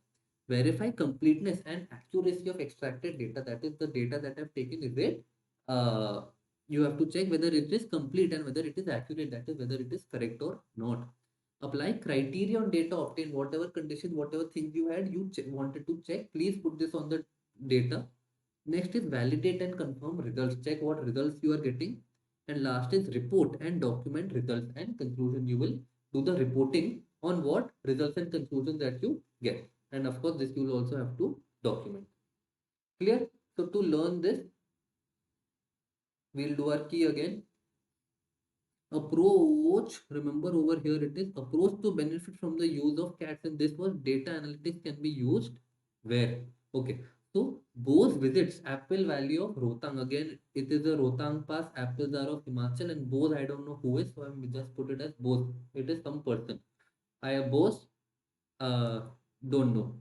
Verify completeness and accuracy of extracted data, that is the data that I've taken, is it you have to check whether it is complete and whether it is accurate, that is whether it is correct or not. Apply criteria on data obtained, whatever conditions, whatever things you had, you wanted to check, please put this on the data. Next is validate and confirm results. Check what results you are getting. And last is report and document results and conclusion. You will do the reporting on what results and conclusion that you get. And of course, this you will also have to document. Clear? So to learn this, we'll do our key again. Approach, remember over here it is approach to benefit from the use of cats, and this was data analytics can be used where? Okay, so Bose visits Apple Valley of Rohtang. Again, it is a Rohtang Pass. Apples are of Himachal, and Bose I don't know who is, so I'm just put it as Bose. It is some person. I have Bose, uh, don't know.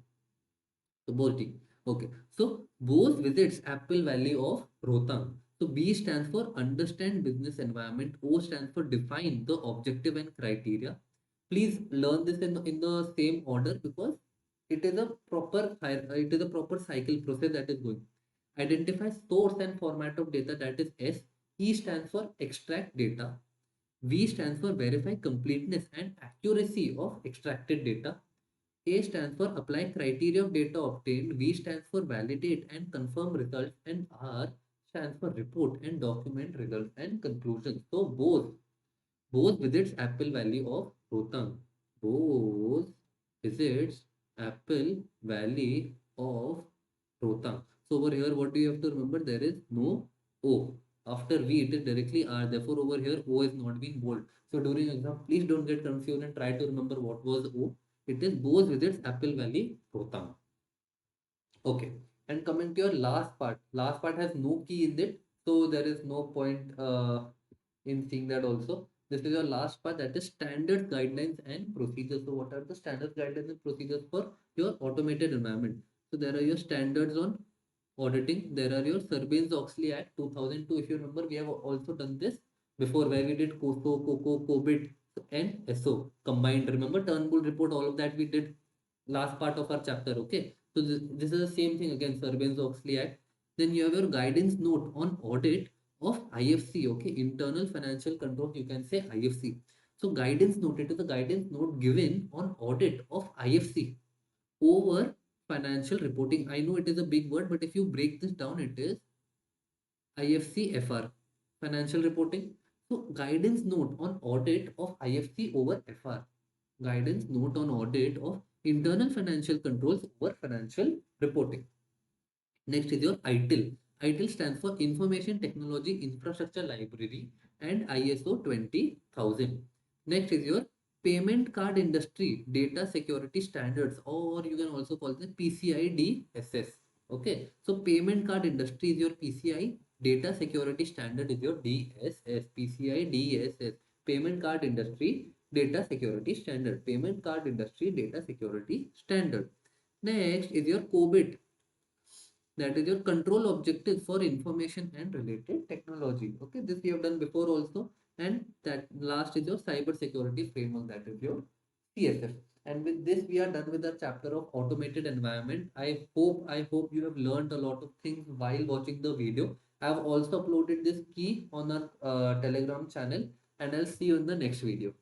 So Bose. Okay. So Bose visits Apple Valley of Rohtang. So B stands for understand business environment. O stands for define the objective and criteria. Please learn this in the same order because it is a proper cycle process that is going. Identify source and format of data, that is S. E stands for extract data. V stands for verify completeness and accuracy of extracted data. A stands for apply criteria of data obtained. V stands for validate and confirm results. And R stands for report and document results and conclusions. So Bose visits Apple Valley of Rohtang. Bose visits Apple Valley of Rohtang. So over here, what do you have to remember? There is no O. After V, it is directly R. Therefore, over here, O is not being bold. So during exam, please don't get confused and try to remember what was O. It is Bose visits Apple Valley, Rohtang. Okay. And coming to your last part. Last part has no key in it. So there is no point in seeing that also. This is your last part, that is standard guidelines and procedures. So what are the standard guidelines and procedures for your automated environment? So there are your standards on auditing. There are your Sarbanes-Oxley Act 2002. If you remember, we have also done this before where we did COSO, COCO, COBIT. and SO combined. Remember Turnbull report, all of that we did last part of our chapter. Okay, so this is the same thing again, Sarbanes-Oxley Act. Then you have your guidance note on audit of IFC. Okay, internal financial control, you can say IFC. So guidance note, it is a guidance note given on audit of IFC over financial reporting. I know it is a big word, but if you break this down, it is IFC-FR, financial reporting. So guidance note on audit of IFC over FR. Guidance note on audit of internal financial controls over financial reporting. Next is your ITIL. ITIL stands for Information Technology Infrastructure Library and ISO 20000. Next is your Payment Card Industry Data Security Standards, or you can also call it PCI DSS. Okay, so Payment Card Industry is your PCI, Data Security Standard is your DSS. PCI DSS, Payment Card Industry Data Security Standard. Payment Card Industry Data Security Standard. Next is your COBIT, that is your control objectives for information and related technology. Okay, this we have done before also. And that last is your cyber security framework, that is your CSF. And with this we are done with the chapter of automated environment. I hope you have learned a lot of things while watching the video. I have also uploaded this key on our Telegram channel, and I'll see you in the next video.